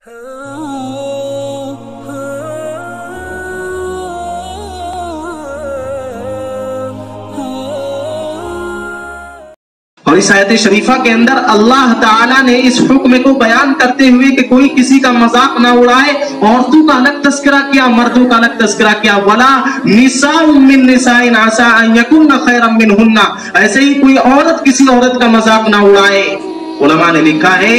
اور اس آیت شریفہ کے اندر اللہ تعالیٰ نے اس حکم کو بیان کرتے ہوئے کہ کوئی کسی کا مذاق نہ اڑائے، عورتوں کا الگ تذکرہ کیا، مردوں کا الگ تذکرہ کیا. وَلَا نِسَاءٌ مِّن نِسَاءٍ عَسَىٰ أَن يَكُنَّ خَيْرًا مِّنْهُنَّ. ایسے ہی کوئی عورت کسی عورت کا مذاق نہ اڑائے. علماء نے لکھا ہے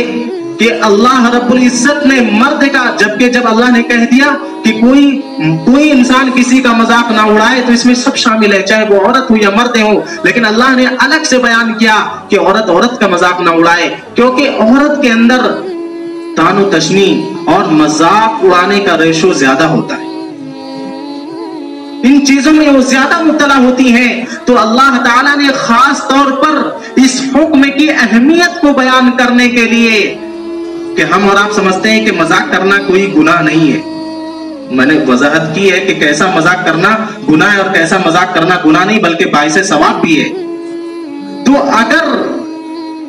کہ اللہ رب العزت نے مرد کا، جب اللہ نے کہہ دیا کہ کوئی انسان کسی کا مذاق نہ اڑائے تو اس میں سب شامل ہے، چاہے وہ عورت ہو یا مرد ہو، لیکن اللہ نے الگ سے بیان کیا کہ عورت کا مذاق نہ اڑائے، کیونکہ عورت کے اندر تان و تشنی اور مذاق اڑانے کا ریشو زیادہ ہوتا ہے، ان چیزوں میں وہ زیادہ مبتلا ہوتی ہیں. تو اللہ تعالیٰ نے خاص طور پر اس حکم کی اہمیت کو بیان کرنے کے لیے کہ ہم اور آپ سمجھتے ہیں کہ مذاق کرنا کوئی گناہ نہیں ہے. میں نے وضاحت کی ہے کہ کیسا مذاق کرنا گناہ ہے اور کیسا مذاق کرنا گناہ نہیں بلکہ باعث ثواب بھی ہے. تو اگر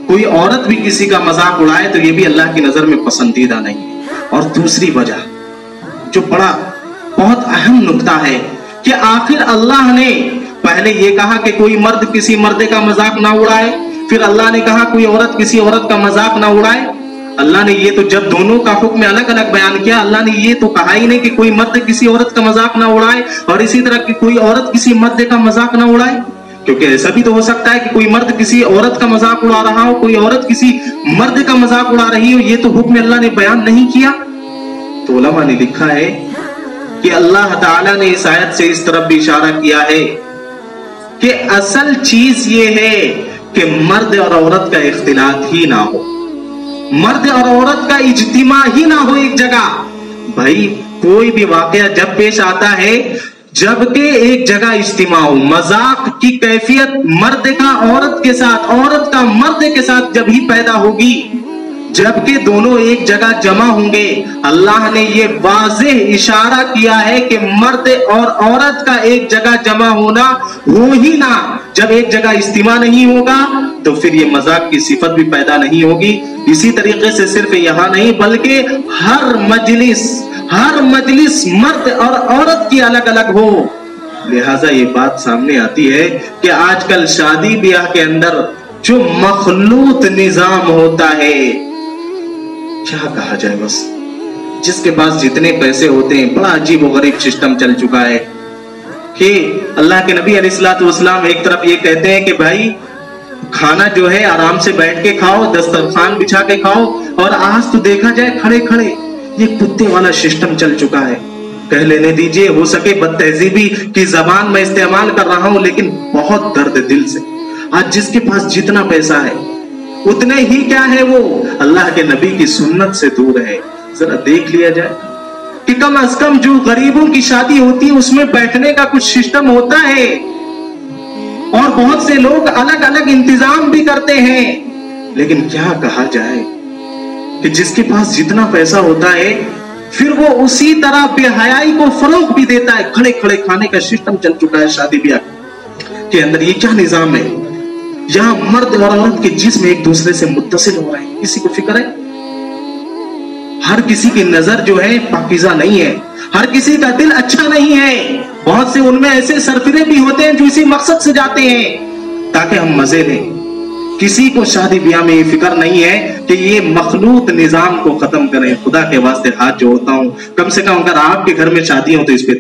کوئی عورت بھی کسی کا مذاق اڑائے تو یہ بھی اللہ کی نظر میں پسندیدہ نہیں ہے. اور دوسری وجہ جو بہت اہم نکتہ ہے کہ آخر اللہ نے پہلے یہ کہا کہ کوئی مرد کسی مرد کا مذاق نہ اڑائے، پھر اللہ نے کہا کوئی عورت کسی عورت کا مذاق نہ اڑائے. اللہ نے یہ تو جب دونوں کا حکم الگ الگ بیان کیا، اللہ نے یہ تو کہا ہی نہیں کہ کوئی مرد کسی عورت کا مذاق نہ اڑائے اور اسی طرح کہ کوئی عورت کسی مرد کا مذاق نہ اڑائے. کیونکہ ایسا بھی تو ہو سکتا ہے کہ کوئی مرد کسی عورت کا مذاق اڑا رہا ہو، کوئی عورت کسی مرد کا مذاق اڑا رہی ہو، یہ تو حکم اللہ نے بیان نہیں کیا. تو علماء نے لکھا ہے کہ اللہ تعالیٰ نے اس آیت سے اس طرف بھی اشارہ کیا ہے کہ اصل چیز یہ ہے کہ مرد اور عورت کا اختلاط ہی نہ ہو، مرد اور عورت کا اجتماع ہی نہ ہو ایک جگہ. بھائی کوئی بھی واقعہ جب پیش آتا ہے جبکہ ایک جگہ اجتماع ہو، مذاق کی کیفیت مرد کا عورت کے ساتھ، عورت کا مرد کے ساتھ جب ہی پیدا ہوگی جبکہ دونوں ایک جگہ جمع ہوں گے. اللہ نے یہ واضح اشارہ کیا ہے کہ مرد اور عورت کا ایک جگہ جمع ہونا ہو ہی نہ، جب ایک جگہ اجتماع نہیں ہوگا تو پھر یہ مذاق کی صفت بھی پیدا نہیں ہوگی. اسی طریقے سے صرف یہاں نہیں بلکہ ہر مجلس مرد اور عورت کی الگ الگ ہو. لہٰذا یہ بات سامنے آتی ہے کہ آج کل شادی بیاہ کے اندر جو مخلوط نظام ہوتا ہے، کیا کہا جائے، بس جس کے پاس جتنے پیسے ہوتے ہیں بڑا عجیب و غریب سسٹم چل چکا ہے کہ اللہ کے نبی علیہ الصلوۃ والسلام ایک طرف یہ کہتے ہیں کہ بھائی کھانا جو ہے آرام سے بیٹھ کے کھاؤ، دسترخوان بچھا کے کھاؤ، اور آج تو دیکھا جائے کھڑے کھڑے یہ کتے والا سسٹم چل چکا ہے. کہہ لینے دیجئے، ہو سکے بد تہذیبی کی زبان میں استعمال کر رہا ہوں لیکن بہت درد دل سے. آج جس کے پاس جتنا پیسہ ہے اتنے ہی کیا ہے وہ اللہ کے نبی کی سنت سے دور ہے. ذرا دیکھ لیا جائے کہ کم از کم جو غریبوں کی شادی ہوتی ہے اس میں بیٹھنے کا کچھ سسٹم ہوتا ہے اور بہت سے لوگ الگ الگ انتظام بھی کرتے ہیں. لیکن کیا کہا جائے کہ جس کے پاس جتنا پیسہ ہوتا ہے پھر وہ اسی طرح بے حیائی کو فروغ بھی دیتا ہے. کھڑے کھڑے کھانے کا سسٹم چل چکا ہے شادی بیاہ کے اندر. یہ کیا نظام ہے؟ یہاں مرد اور عورت کے جسم ایک دوسرے سے متصل ہو رہے ہیں، کسی کو فکر ہے؟ ہر کسی کی نظر جو ہے پاکیزہ نہیں ہے، ہر کسی کا دل اچھا نہیں ہے. بہت سے ان میں ایسے سرفرے بھی ہوتے ہیں جو اسی مقصد سے جاتے ہیں تاکہ ہم مزے لیں. کسی کو شادی بیاہ میں یہ فکر نہیں ہے کہ یہ مخلوط نظام کو ختم کریں. خدا کے واسطے ہاتھ جوڑتا ہوں، کم سے کم اگر آپ کے گھر میں شادی ہو تو اس پہ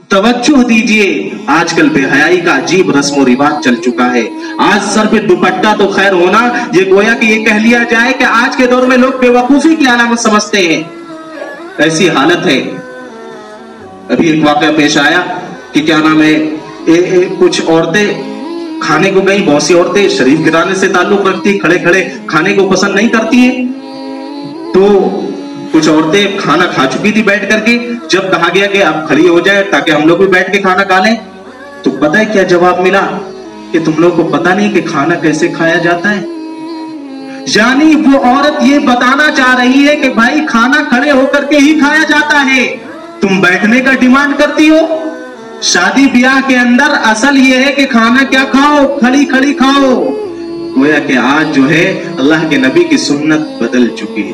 توجہ دیجئے. آج کل بے حیائی کا عجیب رسم و رواج چل چکا ہے. آج سر پہ دوپٹہ تو خیر ہونا یہ گویا کہ یہ کہہ لیا جائے کہ آج کے دور میں لوگ بے وقوفی کی علامت سمجھتے ہیں. ایسی حالت ہے. ابھی ایک واقعہ پیش آیا کہ کیا نام ہے، کچھ عورتیں کھانے کو گئی. بہت سی عورتیں شریف گھرانے سے تعلق رکھتی، کھڑے کھڑے کھانے کو پسند نہیں کرتی ہیں. تو کچھ عورتیں کھانا کھا چکی تھی بیٹھ کر کے. جب کہا گیا کہ اب کھڑی ہو جائے تاکہ ہم لوگ بھی بیٹھ کے کھانا کھا لیں تو پتہ ہے کیا جواب ملا؟ کہ تم لوگ کو پتہ نہیں کہ کھانا کیسے کھایا جاتا ہے. یعنی وہ عورت یہ بتانا چاہ رہی ہے کہ بھائی کھانا کھڑے ہو کر کے ہی کھایا جاتا ہے، تم بیٹھنے کا ڈیمانڈ کرتی ہو. شادی بیاہ کے اندر اصل یہ ہے کہ کھانا کیا کھاؤ، کھڑی کھڑی کھاؤ. گویا کہ آج جو ہے اللہ کے نبی کی سنت بدل چکی ہے.